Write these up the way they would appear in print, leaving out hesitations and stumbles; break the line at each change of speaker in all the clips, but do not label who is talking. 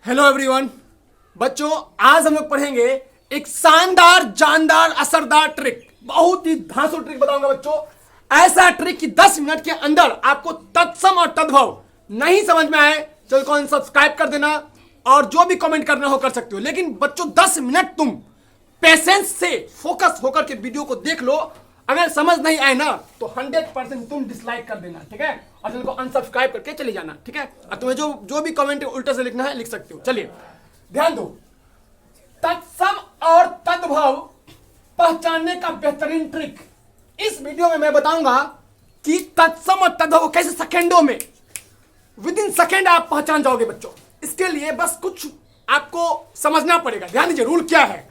Hello everyone. बच्चों, आज हम लोग पढ़ेंगे एक शानदार जानदार असरदार ट्रिक। बहुत ही धांसू ट्रिक बताऊंगा बच्चों। ऐसा ट्रिक कि 10 मिनट के अंदर आपको तत्सम और तद्भव नहीं समझ में आए चलो कौन सब्सक्राइब कर देना और जो भी कमेंट करना हो कर सकते हो। लेकिन बच्चों 10 मिनट तुम पेशेंस से फोकस होकर के वीडियो को देख लो। अगर समझ नहीं आए ना तो 100% तुम डिसलाइक कर देना, ठीक है, और चैनल को अनसब्सक्राइब करके चले जाना, ठीक है। और तुम्हें जो भी कमेंट उल्टा से लिखना है लिख सकते हो। चलिए ध्यान दो। तत्सम और तद्भव पहचानने का बेहतरीन ट्रिक इस वीडियो में मैं बताऊंगा कि तत्सम और तद्भव कैसे सेकेंडों में विद इन सेकेंड आप पहचान जाओगे बच्चों। इसके लिए बस कुछ आपको समझना पड़ेगा। ध्यान दीजिए, रूल क्या है।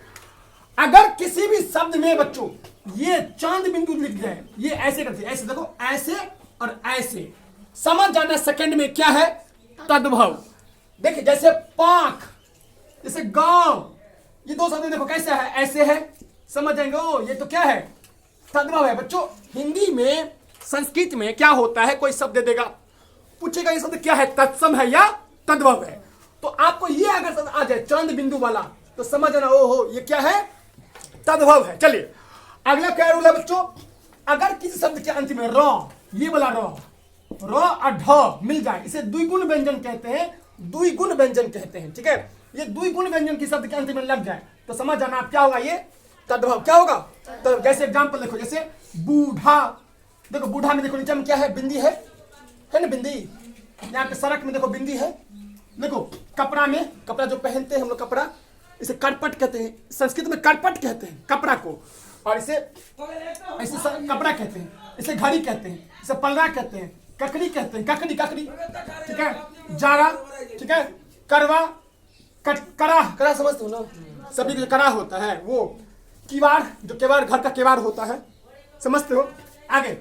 अगर किसी भी शब्द में बच्चों ये चांद बिंदु लिख जाए, ये ऐसे करते, ऐसे देखो, ऐसे और ऐसे, समझ जाना सेकंड में क्या है, तद्भव। देखिए जैसे पांख, जैसे गांव, ये दो शब्द देखो कैसा है, ऐसे है, समझ जाएंगे ओ ये तो क्या है, तद्भव है। बच्चों हिंदी में संस्कृत में क्या होता है, कोई शब्द दे देगा, पूछेगा ये शब्द क्या है, तत्सम है या तद्भव है। तो आपको ये अगर शब्द आ जाए चांद बिंदु वाला तो समझ जाना ओ हो ये क्या है, तद्भव है। चलिए अगला क्या रूल है बच्चों। अगर किसी शब्द के अंत में र, ये वाला र और ढ मिल जाए, इसे द्विगुण व्यंजन कहते हैं, द्विगुण व्यंजन कहते हैं, ठीक है। ये द्विगुण व्यंजन की शब्द के अंत में लग जाए तो समझ जाना आप क्या होगा, ये तद्भव। क्या होगा, तो जैसे एग्जांपल देखो, जैसे बूढ़ा, देखो बूढ़ा में देखो नीचे में क्या है, बिंदी है ना, बिंदी। यहाँ पे सड़क में देखो बिंदी है। देखो कपड़ा में, कपड़ा जो पहनते हैं हम लोग कपड़ा, इसे करपट कहते हैं, संस्कृत में करपट कहते हैं कपड़ा को, और इसे कपड़ा कहते हैं, इसे घड़ी कहते हैं, इसे पलड़ा कहते हैं, ककड़ी कहते हैं, ककड़ी ककड़ी, ठीक है, जारा, ठीक है, करवा, करा, करा समझते हो ना, सभी जो करा होता है वो, किवाड़, जो केवाड़ घर का केवाड़ होता है, समझते हो। आगे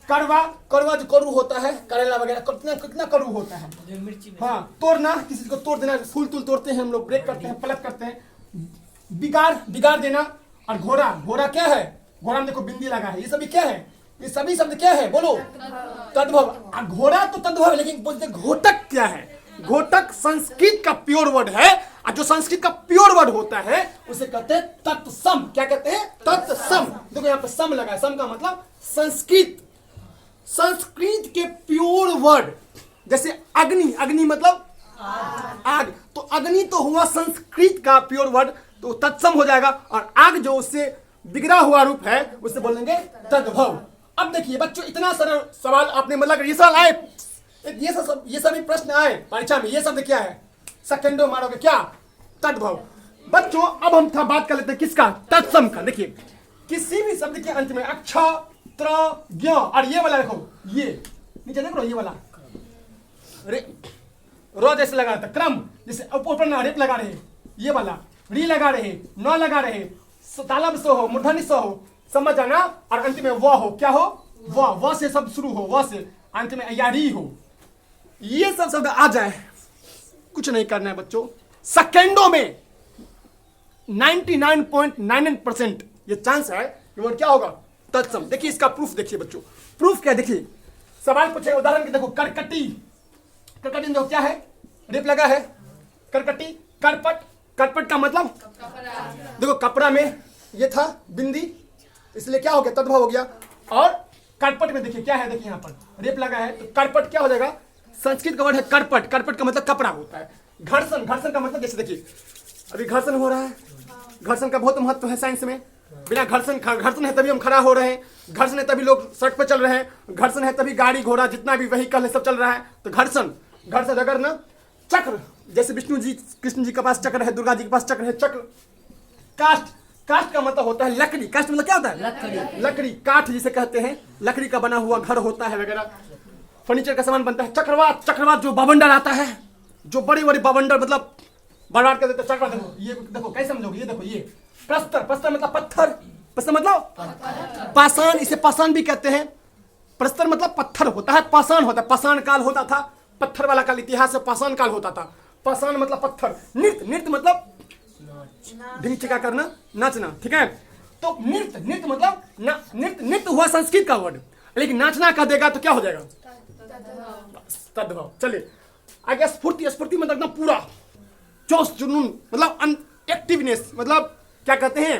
करवा, करवा जो करू होता है, करेला वगैरह, कितना कितना करू होता है। हाँ, तोड़ना, किसी को तोड़ देना, फूल तूल तोड़ते हैं हम लोग, ब्रेक करते हैं, पलट करते हैं। बिगाड़, बिगाड़ देना। और घोड़ा, घोड़ा क्या है, घोड़ा में देखो बिंदी लगा है, ये सभी क्या है, ये सभी शब्द क्या है, बोलो, तद्भव। घोड़ा तो तद्भव है, लेकिन बोलते घोटक क्या है, घोटक संस्कृत का प्योर वर्ड है, और जो संस्कृत का प्योर वर्ड होता है उसे कहते हैं तत्सम। क्या कहते हैं, तत्सम। देखो यहाँ पे सम लगा है, सम का मतलब संस्कृत, संस्कृत के प्योर वर्ड। जैसे अग्नि, अग्नि मतलब आग, तो अग्नि तो हुआ संस्कृत का प्योर वर्ड, तो तत्सम हो जाएगा। और आग जो उससे बिगड़ा हुआ रूप है उससे बोलेंगे तद्भव। अब देखिए बच्चों, इतना सरल सवाल आपने, मतलब ये सवाल आए, ये सभी प्रश्न आए परीक्षा में, ये शब्द क्या है, सेकेंडो मारोगे क्या, तद्भव। बच्चों अब हम था बात कर लेते हैं किसका, तत्सम का। देखिए किसी भी शब्द के अंत में अक्ष, त्र, ज्ञ, और ये वाला देखो, ये नीचे देख लो, ये वाला रो जैसे लगा था, क्रम जैसे ऊपर ना रेप लगा रहे, ये वाला री लगा रहे, न लगा रहे, तालब से हो, मूर्धन्य से हो, समझ जाना। और अंत में व हो, क्या हो, व से सब शुरू हो, व से अंत में यारी हो। ये सब शब्द आ जाए, कुछ नहीं करना है बच्चों, सेकेंडों में 99.99% ये चांस है कि वो क्या होगा, तत्सम। देखिए इसका प्रूफ देखिए बच्चों, प्रूफ क्या, देखिए सवाल पूछे, उदाहरण के देखो, करकटी, करकटी देखो क्या है, रेप लगा है, करकटी, करपट, करपट का मतलब देखो कपड़ा में ये था बिंदी, इसलिए क्या हो गया, तद्भव हो गया। और करपट में देखिए क्या है, देखिए यहाँ पर रेप लगा है, तो करपट क्या हो जाएगा, संस्कृत का वर्ड है करपट, करपट का मतलब कपड़ा होता है। घर्षण, घर्षण का मतलब जैसे देखिए अभी घर्षण हो रहा है, घर्षण का बहुत महत्व है साइंस में। बिना घर्षण, घर्षण है तभी हम खड़ा हो रहे हैं, घर्षण है तभी लोग सड़क पर चल रहे हैं, घर्षण है तभी गाड़ी घोड़ा जितना भी व्हीकल है सब चल रहा है। तो घर्षण, घर्षण। अगर ना चक्र, जैसे विष्णु जी कृष्ण जी के पास चक्र है, दुर्गा जी के पास चक्र है, चक्र। काष्ठ, काष्ठ का मतलब होता है लकड़ी, काष्ठ मतलब क्या होता है, लकड़ी, लकड़ी, काठ जिसे कहते हैं, लकड़ी का बना हुआ घर होता है वगैरह, फर्नीचर का सामान बनता है। चक्रवात, चक्रवात जो बवंडर आता है, जो बड़ी बड़ी बवंडर मतलब बर्बाद कर देते, चक्रवात। देखो ये देखो कैसे समझोगे, ये देखो, ये प्रस्तर, प्रस्तर मतलब पत्थर, प्रस्तर मतलब पाषाण, इसे पाषाण भी कहते हैं। प्रस्तर मतलब पत्थर होता है, पाषाण होता है, पाषाण काल होता था, पत्थर वाला काल, इतिहास में पाषाण काल होता था, पाषाण मतलब पत्थर। नृत्य, नृत्य मतलब ढिंग चिका करना, नाचना, ठीक है। तो नृत्य, नृत्य मतलब नृत्य, नृत्य हुआ संस्कृत का वर्ड, लेकिन नाचना कह देगा तो क्या हो जाएगा, तद्भव। चलिए आगे स्फूर्ति, स्फूर्ति मतलब एकदम पूरा, जोश जुनून, मतलब एक्टिवनेस, मतलब क्या कहते हैं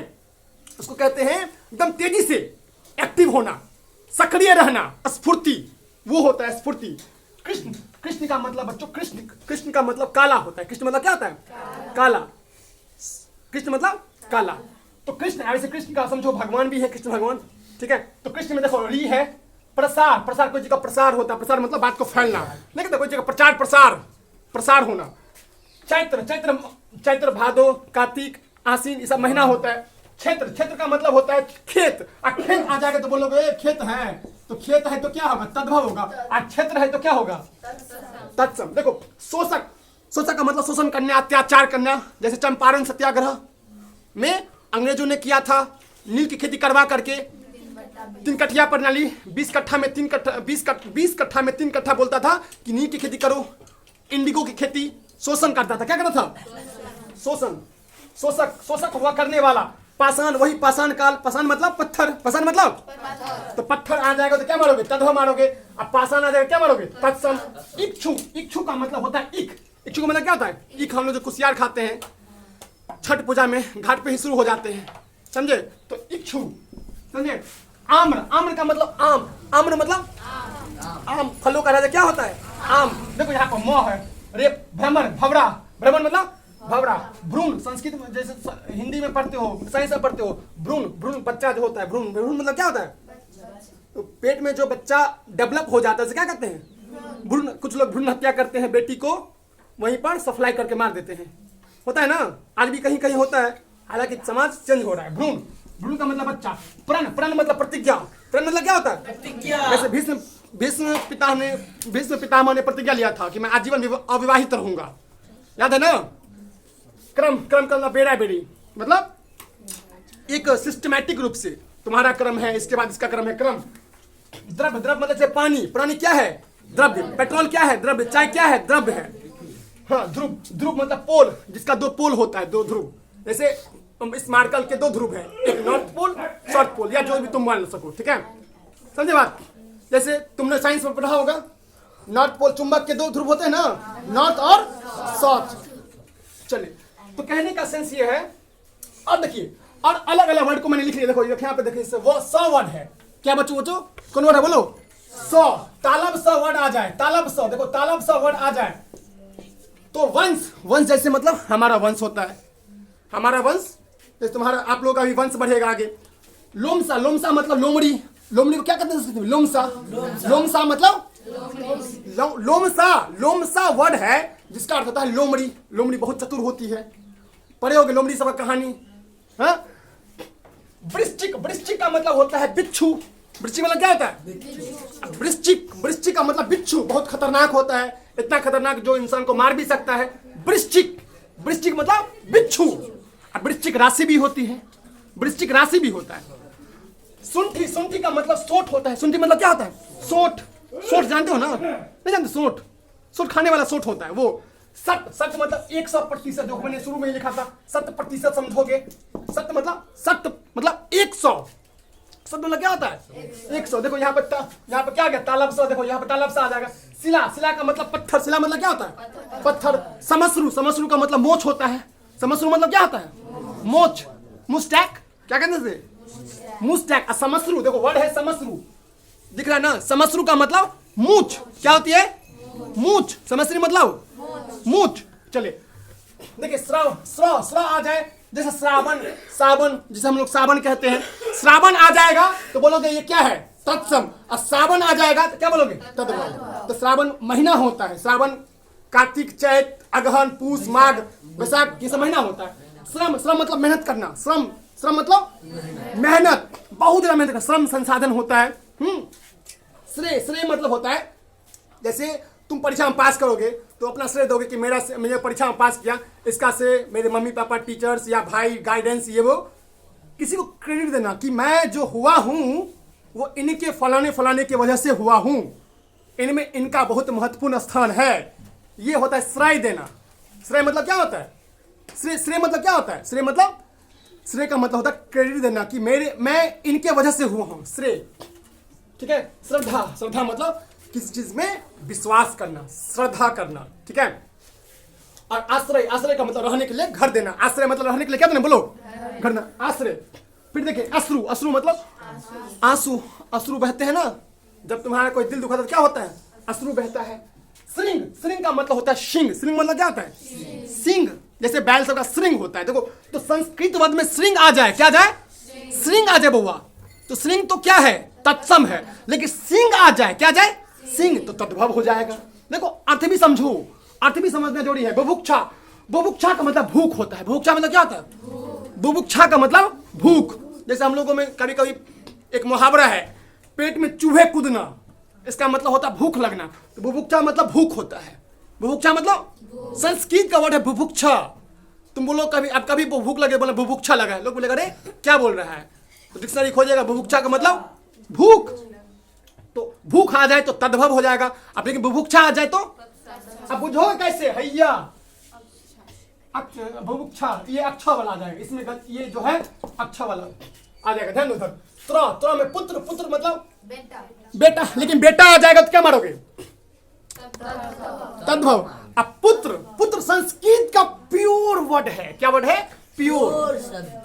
उसको, कहते हैं एकदम तेजी से एक्टिव होना, सक्रिय रहना, स्फूर्ति, वो होता है स्फूर्ति। कृष्ण, कृष्ण का मतलब बच्चों, कृष्ण, कृष्ण का मतलब काला होता है। कृष्ण मतलब क्या होता है? काला। कृष्ण मतलब काला। तो कृष्ण, ऐसे कृष्ण का समझो भगवान भी है, कृष्ण भगवान, ठीक है। तो कृष्ण में देखो री है, प्रसार, प्रसार कोई जगह प्रसार होता है, प्रसार मतलब बात को फैलना, लेकिन तो कोई जगह प्रचार, प्रसार, प्रसार होना। चैत्र, चैत्र, चैत्र भादो कार्तिक आसीन ये सब महीना होता है। क्षेत्र, क्षेत्र का मतलब होता है खेत। खेत आ जाएगा तो बोलोगे खेत है, तो खेत है तो क्या होगा? तद्भव होगा। क्षेत्र है तो क्या होगा? तत्सम। देखो शोषक, शोषक का मतलब शोषण करना, अत्याचार करना। जैसे चंपारण सत्याग्रह में अंग्रेजों ने किया था, नील की खेती करवा करके 3 कट्ठिया प्रणाली, 20 कट्ठा में 3 कट्ठा, 20 कट्ठा में 3 कट्ठा बोलता था कि नील की खेती करो, इंडिगो की खेती। शोषण करता था, क्या करता था? शोषण। शोषक, शोषक हुआ करने वाला। पाषाण, वही पाषाण काल, पाषाण मतलब पत्थर, पाषाण मतलब तो पत्थर आ जाएगा तो क्या मारोगे? तद्भव मारोगे। अब पाषाण आ जाएगा क्या मारोगे? तत्सम। इक्षु, इक्षु का मतलब होता है इक, इक्षु का मतलब क्या होता है? इक। हम लोग जो कुशियार खाते हैं छठ पूजा में, घाट पे ही शुरू हो जाते हैं, समझे? तो इक्षु, समझे? आम्र, आम्र का मतलब आम, आम्र मतलब आम, फलों का राजा क्या होता है? आम। देखो यहाँ पर म है, रे भ्रमर, भवरा, भ्रमर मतलब भवरा। भ्रूण, संस्कृत में जैसे हिंदी में पढ़ते हो, साइंस में पढ़ते हो, भ्रूण, भ्रूण बच्चा जो होता है, भ्रूण, भ्रूण मतलब क्या होता है? तो पेट में जो बच्चा डेवलप हो जाता है उसे क्या कहते हैं? भ्रूण। कुछ लोग भ्रूण हत्या करते हैं, बेटी को वहीं पर सप्लाई करके मार देते हैं, होता है ना, आज भी कहीं कहीं होता है, हालांकि समाज चेंज हो रहा है। भ्रूण, भ्रूण का मतलब बच्चा। प्रण, प्रण मतलब प्रतिज्ञा, प्रण मतलब क्या होता है? प्रतिज्ञा। जैसे भीष्म, भीष्म पितामह ने प्रतिज्ञा लिया था कि मैं आजीवन अविवाहित रहूंगा, याद है ना? क्रम, क्रम का मतलब बेड़ा बेड़ी, मतलब एक सिस्टमैटिक रूप से तुम्हारा क्रम है, इसके बाद इसका क्रम है, क्रम। द्रव्य, द्रव्य मतलब जैसे पानी, पानी क्या है? द्रव्य। पेट्रोल क्या है? द्रव्य। चाय क्या है? द्रव्य है। हाँ, ध्रुव, ध्रुव मतलब पोल, जिसका 2 पोल होता है, 2 ध्रुव। जैसे इस मार्कल के 2 ध्रुव है, एक नॉर्थ पोल, साउथ पोल, या जो भी तुम मान सको, ठीक है, समझे बात? जैसे तुमने साइंस में पढ़ा होगा, नॉर्थ पोल चुंबक के 2 ध्रुव होते हैं ना, नॉर्थ और साउथ। चलिए, तो कहने का सेंस ये है। और देखिए, और अलग अलग वर्ड को मैंने लिख लिया, देखो यहाँ पे देखिए, वो 100 वर्ड है। क्या बच्चों, बच्चों कौन वर्ड है बोलो? 100। तालब 100 वर्ड आ जाए, तालब 100, देखो तालब 100 वर्ड आ जाए तो वंश, वंश जैसे मतलब हमारा वंश होता है, हमारा वंश, जैसे तुम्हारा, आप लोगों का भी वंश बढ़ेगा आगे। लोमसा, लोमसा मतलब लोमड़ी, लोमड़ी को क्या कहते हैं? लोमसा। लोमसा मतलब लोमसा, लोमसा वर्ड है जिसका अर्थ होता है लोमड़ी। लोमड़ी बहुत चतुर होती है, पढ़े होगे लोमड़ी सब कहानी, हाँ? वृश्चिक, वृश्चिक का मतलब होता है बिच्छू। वृश्चिक मतलब क्या होता है? वृश्चिक, वृश्चिक का मतलब बिच्छू, बहुत खतरनाक होता है, इतना खतरनाक जो इंसान को मार भी सकता है। वृश्चिक, वृश्चिक मतलब बिच्छू। वृश्चिक राशि भी होती है, वृश्चिक राशि भी होता है। सुंठी, सुंठी का मतलब सोट होता है। सुंठी मतलब क्या होता है? सोट। सोट जानते हो ना? नहीं जानते? सोट, सोट खाने वाला सोट होता है वो। सत्य, सत्य मतलब 100%, जो मैंने शुरू में ही लिखा था, 100% समझोगे। सत्य मतलब, सत्य मतलब 100। सत्य मतलब क्या होता है? 100। देखो यहाँ पर, यहाँ पर क्या गया? तालब 100, देखो यहाँ पर तालब 100 आ जाएगा। शिला, शिला का मतलब पत्थर, शिला मतलब क्या होता है? पत्थर। समश्रु, समश्रु का मतलब मोच होता है। समश्रु मतलब क्या होता है? मोच। मुस्टैक, क्या कहते हैं? मुस्टैक। समश्रु, देखो वर्ड है समश्रु, दिख रहा है ना? समश्रु का मतलब मूछ, क्या होती है? मूछ। समश्रु मतलब मूछ। चलिए देखिए, श्राव, श्राव, श्राव आ जाए, जैसे श्रावण, सावन, जिसे हम लोग सावन कहते हैं। श्रावण आ जाएगा तो बोलोगे ये क्या है? तत्सम। और सावन आ जाएगा तो क्या बोलोगे? तद्भव। तो श्रावण महीना होता है, श्रावण, कार्तिक, चैत, अगहन, पूस, माघ, वैशाख, ये सब महीना होता है। श्रम, श्रम मतलब मेहनत करना, श्रम, श्रम मतलब मेहनत, बहुत ज्यादा मेहनत करना, श्रम संसाधन होता है। श्रेय, श्रेय मतलब होता है, जैसे तुम परीक्षा में पास करोगे तो अपना श्रेय दोगे कि मैंने परीक्षा में पास किया, इसका श्रेय मेरे मम्मी पापा, टीचर्स या भाई, गाइडेंस, ये वो, किसी को क्रेडिट देना कि मैं जो हुआ हूं वो इनके फलाने फलाने की वजह से हुआ हूं, इनमें इनका बहुत महत्वपूर्ण स्थान है, ये होता है श्रेय देना। श्रेय मतलब क्या होता है? श्रेय, श्रेय मतलब क्या होता है? श्रेय मतलब, श्रेय का मतलब होता है क्रेडिट देना कि मैं इनके वजह से हुआ हूं, श्रेय, ठीक है। श्रद्धा, श्रद्धा मतलब किसी चीज में विश्वास करना, श्रद्धा करना, ठीक है। और आश्रय, आश्रय का मतलब रहने के लिए घर देना। आश्रय मतलब रहने के लिए क्या देना, बोलो, घर देना, आश्रय। फिर देखिए अश्रु, अश्रु मतलब आंसू, अश्रु बहते हैं ना, जब तुम्हारा कोई दिल दुखा तो क्या होता है, अश्रु बहता है। श्रृंग, श्रृंग का मतलब होता है सिंह, श्रृंग मतलब क्या होता है, सिंह, जैसे बैल सब का श्रृंग होता है। देखो तो संस्कृत पद में श्रृंग आ जाए, क्या जाए, श्रृंग आ जाए बउआ, तो श्रृंग तो क्या है, तत्सम है, लेकिन सिंह आ जाए, क्या जाए, सिंह, तो तद्भव हो जाएगा। देखो अर्थ भी समझो, अर्थ भी समझना जरूरी है। बुभुक्षा, बुभुक्षा का मतलब भूख होता है। बुभुक्षा मतलब क्या होता है, बुभुक्षा का मतलब भूख। जैसे हम लोगों में कभी कभी एक मुहावरा है, पेट में चूहे कूदना, इसका मतलब होता है भूख लगना। तो बुभुक्षा मतलब भूख होता है। बुभुक्षा मतलब संस्कृत का वर्ड है बुभुक्षा। तुम बोलो कभी, अब कभी भूख लगे, बोले बुभुक्षा लगा है, लोग बोलेगा अरे क्या बोल रहा है, तो डिक्शनरी खोजेगा, बुभुक्षा का मतलब भूख। तो भूख आ जाए तो तद्भव हो जाएगा, अब लेकिन बुभुक्षा आ जाए तो अब बुझोगे कैसे, हैया बुभुक्षा, ये अच्छा वाला आ जाएगा, इसमें ये जो है अच्छा वाला आ जाएगा। ध्यान दो उधर, त्रा, त्रा में पुत्र, पुत्र मतलब बेटा, बेटा, लेकिन बेटा आ जाएगा तो क्या मारोगे, तद्भव। अब पुत्र, पुत्र संस्कृत का प्योर वर्ड है, क्या वर्ड है, प्योर,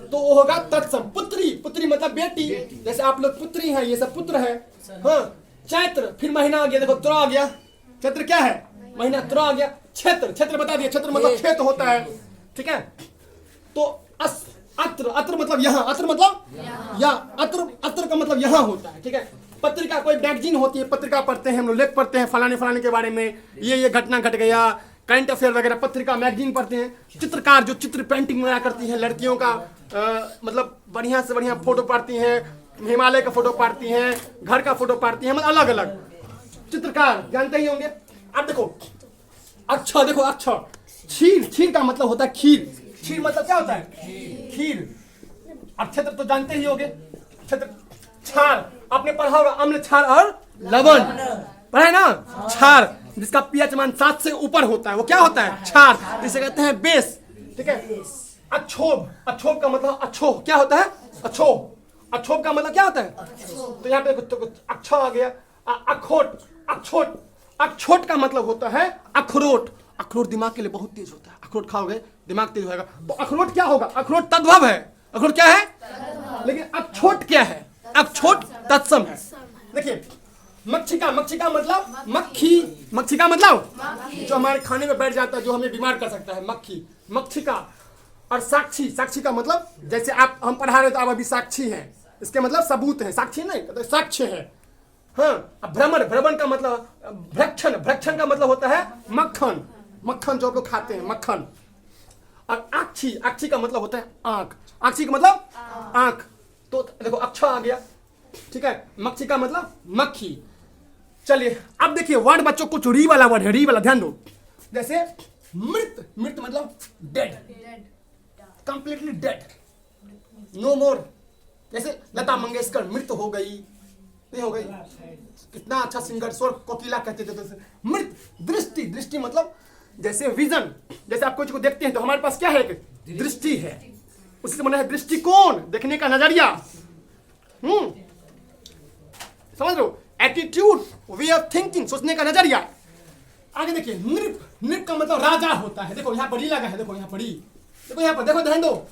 तो वो होगा तत्सम। पुत्री, पुत्री मतलब बेटी, जैसे आप लोग पुत्री हैं, ये सब पुत्र है। हाँ, चैत्र, फिर महीना आ गया, देखो त्रा आ गया, चैत्र क्या है, महीना, त्रा आ गया। क्षेत्र, क्षेत्र बता दिया, क्षेत्र मतलब खेत होता है, ठीक है। तो अत्र, अत्र मतलब यहाँ, अत्र मतलब यहाँ, अत्र, अत्र का मतलब यहाँ होता है, ठीक है। पत्रिका, कोई मैगजीन होती है, पत्रिका पढ़ते हैं हम लोग, लेख पढ़ते हैं फलाने फलाने के बारे में, ये घटना घट गया, करंट अफेयर वगैरह, पत्रिका मैगजीन पढ़ते हैं। चित्रकार जो चित्र पेंटिंग वगैरह करती हैं, लड़कियों का मतलब बढ़िया से बढ़िया फोटो पाड़ती हैं, हिमालय का फोटो पाड़ती हैं, घर का फोटो पाड़ती हैं, मतलब अलग अलग चित्रकार जानते ही होंगे। अब देखो अच्छा, देखो अच्छा, क्षीर, क्षीर का मतलब होता है खीर, क्षीर मतलब क्या होता है, खीर। अब क्षेत्र तो जानते ही होंगे, क्षेत्र, क्षार, आपने पढ़ा होगा अम्ल, क्षार और लवण, पढ़ा है ना, क्षार जिसका पीएच मान 7 से ऊपर होता है, वो क्या होता है, क्षार, जिसे कहते हैं बेस, ठीक है। अक्षोभ, अक्षोभ का मतलब अक्षोह, क्या होता है, अक्षोह, अक्षोभ का मतलब क्या होता है, तो यहाँ पे अक्षा आ गया। अखोट, अक्षोट, अक्षोट का मतलब होता है अखरोट, अखरोट दिमाग के लिए बहुत तेज होता है, अखरोट खाओगे दिमाग तेज होगा। तो अखरोट क्या होगा, अखरोट तद्भव है, अखरोट क्या है, लेकिन अक्षोट क्या है, अक्षोट तत्सम है। देखिए मक्षिका, मक्षिका मतलब मक्खी, मक्षिका मतलब जो हमारे खाने में बैठ जाता है, जो हमें बीमार कर सकता है, मक्खी, मक्षिका। और साक्षी, साक्षी का मतलब जैसे आप हम पढ़ा रहे तो आप अभी साक्षी हैं, इसके मतलब सबूत है, साक्षी नहीं तो साक्ष्य है। हाँ, अब भ्रमण, भ्रमण का मतलब भ्रक्षण, भ्रक्षण का मतलब होता है मक्खन, मक्खन जो आप लोग खाते हैं, मक्खन। और आक्षी, आक्षी का मतलब होता है आंख, आक्षी का मतलब आंख। तो देखो अच्छा आ गया, ठीक है। मक्षी का मतलब मक्खी। चलिए अब देखिए वर्ड बच्चों, कुछ री वाला वर्ड है, री वाला ध्यान दो। जैसे मृत, मृत मतलब डेड, कंप्लीटली डेड, नो मोर। जैसे लता मंगेशकर मृत हो गई, नहीं हो गई, कितना अच्छा सिंगर, स्वर कोकिला कहते थे। तो मृत। दृष्टि, दृष्टि मतलब जैसे विजन, जैसे आप कुछ को देखते हैं तो हमारे पास क्या है, एक दृष्टि है, उसी से बना है दृष्टिकोण, देखने का नजरिया, समझ लो, एटीट्यूड, वे ऑफ थिंकिंग, सोचने का नजरिया। आगे देखिए नृप, नृप का मतलब राजा होता है। देखो यहाँ पर ही लगा है, देखो यहाँ पर ही, देखो यहाँ पर, देखो ध्यान दो,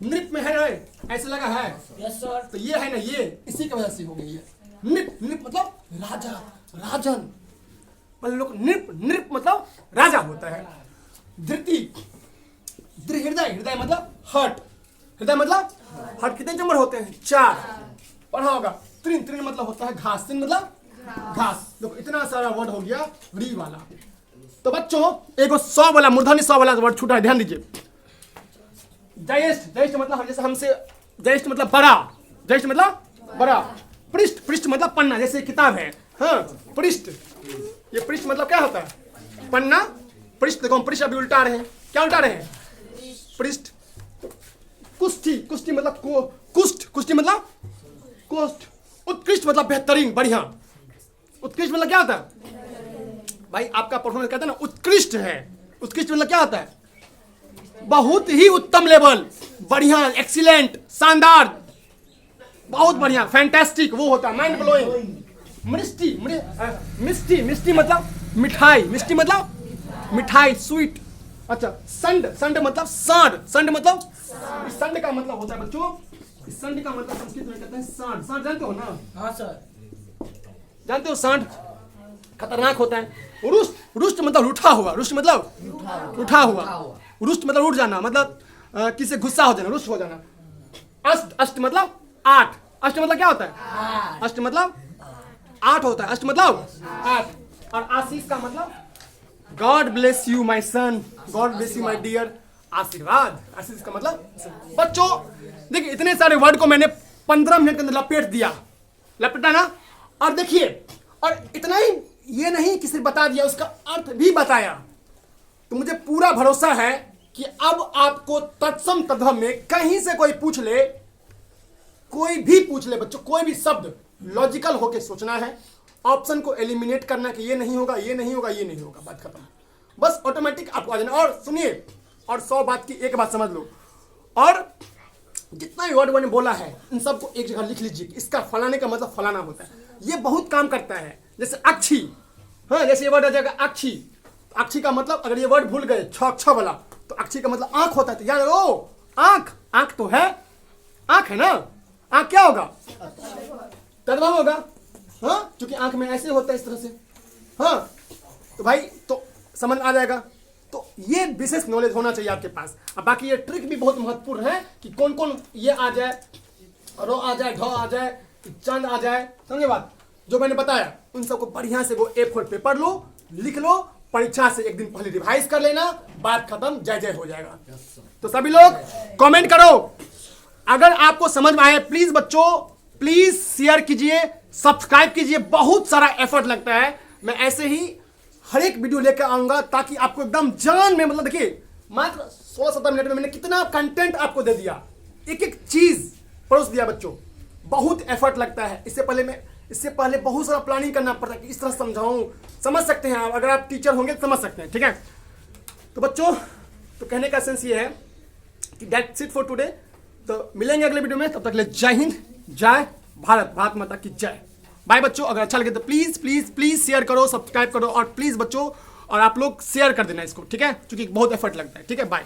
नृप में है ना, ऐसे लगा है, यस सर, तो ये है ना, ये इसी की वजह से हो गई है नृप। नृप मतलब राजा, राजन, लोग नृप, नृप मतलब राजा होता है। धृति, हृदय, हृदय मतलब हर्ट, हृदय मतलब हर्ट। कितने नंबर होते हैं, 4, पढ़ा होगा। तृण, तृण मतलब होता है घास, तृण मतलब घास। देखो इतना सारा वर्ड हो गया री वाला। तो बच्चों एगो 100 वाला, मूर्धन्य 100 वाला वर्ड छूटा है, ध्यान दीजिए। ज्येष्ठ, ज्येष्ठ मतलब जैसे हमसे, ज्येष्ठ मतलब बड़ा, ज्येष्ठ मतलब बड़ा। पृष्ठ, पृष्ठ मतलब पन्ना, जैसे किताब है, हाँ पृष्ठ, ये पृष्ठ मतलब क्या होता है, पन्ना, पृष्ठ। देखो हम पृष्ठ अभी उल्टा रहे हैं, क्या उल्टा रहे हैं, पृष्ठ। कुष्ठी, कुष्ठी मतलब कुष्ठ, कुष्ठी मतलब कुष्ठ। उत्कृष्ट मतलब बेहतरीन, बढ़िया। उत्कृष्ट मतलब क्या होता है भाई, आपका परफॉर्मेंस कहते हैं ना उत्कृष्ट है, उत्कृष्ट मतलब क्या होता है, बहुत ही उत्तम लेवल, बढ़िया, एक्सीलेंट, शानदार, बहुत बढ़िया, फैंटास्टिक, वो होता है माइंड ब्लोइंग। मिष्टी, मिष्टी, मिष्टी मतलब मिठाई, मिष्टी मतलब मिठाई, स्वीट, अच्छा संड, संड मतलब सांड, संड मतलब इस संड का मतलब होता है बच्चों, इस संड का मतलब संस्कृत में कहते हैं सांड। सांड जानते हो ना?
हाँ सर।
जानते हो सांड खतरनाक होता है। रुष्ट, रुष्ट मतलब रूठा हुआ, रुष्ट मतलब रूठा हुआ, रुष्ट मतलब उठ जाना, मतलब किसी गुस्सा हो जाना, रुष्ट हो जाना। अष्ट, अष्ट मतलब 8, अष्ट मतलब क्या होता है? अष्ट मतलब 8 होता है, अष्ट मतलब 8। और आशीष का मतलब God bless you my son, God bless you my dear, आशीर्वाद। आशीष का मतलब बच्चों देखिए इतने सारे वर्ड को मैंने 15 मिनट के अंदर लपेट दिया, लपेटा ना। और देखिए, और इतना ही ये नहीं कि सिर्फ बता दिया, उसका अर्थ भी बताया। तो मुझे पूरा भरोसा है कि अब आपको तत्सम तद्भव में कहीं से कोई पूछ ले, कोई भी पूछ ले बच्चों, कोई भी शब्द लॉजिकल होके सोचना है, ऑप्शन को एलिमिनेट करना कि ये नहीं होगा, ये नहीं होगा, ये नहीं होगा, बात खत्म। बस ऑटोमेटिक आपको आ जाना। और सुनिए, और 100 बात की एक बात समझ लो, और जितना भी वर्ड मैंने बोला है इन सबको एक जगह लिख लीजिए, इसका फलाने का मतलब फलाना होता है। ये बहुत काम करता है। जैसे अक्षी, हाँ जैसे ये वर्ड आ जाएगा अक्षी, अक्षी का मतलब अगर ये वर्ड भूल गए छ वाला, तो अक्षी का मतलब आंख होता है। तो याद रखो, आंख, आंख तो है, आंख है ना, आंख क्या होगा? तद्भव होगा, हाँ क्योंकि आंख में ऐसे होता है इस तरह से, हाँ तो भाई तो समझ आ जाएगा। तो ये विशेष नॉलेज होना चाहिए आपके पास। अब बाकी ये ट्रिक भी बहुत महत्वपूर्ण है कि कौन कौन ये आ जाए, रो आ जाए, ढ आ जाए, चंद आ जाए, समझे बात? जो मैंने बताया उन सबको बढ़िया से वो A4 पेपर लो, लिख लो, परीक्षा से एक दिन पहले रिवाइज कर लेना, बात खत्म, जय जय हो जाएगा। तो सभी लोग कमेंट करो अगर आपको समझ में आए। प्लीज बच्चों, प्लीज शेयर कीजिए, सब्सक्राइब कीजिए। बहुत सारा एफर्ट लगता है, मैं ऐसे ही हर एक वीडियो लेकर आऊंगा ताकि आपको एकदम जान में, मतलब देखिए मात्र 16-17 मिनट में मैंने कितना कंटेंट आपको दे दिया, एक एक चीज परोस दिया बच्चों। बहुत एफर्ट लगता है, इससे पहले बहुत सारा प्लानिंग करना पड़ता है कि इस तरह समझाऊं। समझ सकते हैं आप, अगर आप टीचर होंगे तो समझ सकते हैं, ठीक है? तो बच्चों, तो कहने का सेंस ये है कि दैट्स इट फॉर टुडे। तो मिलेंगे अगले वीडियो में, तब तक के लिए जय हिंद, जय भारत, भारत माता की जय। बाय बच्चों। अगर अच्छा लगे तो प्लीज प्लीज प्लीज शेयर करो, सब्सक्राइब करो, और प्लीज बच्चों और आप लोग शेयर कर देना इसको, ठीक है? क्योंकि बहुत एफर्ट लगता है, ठीक है? बाय।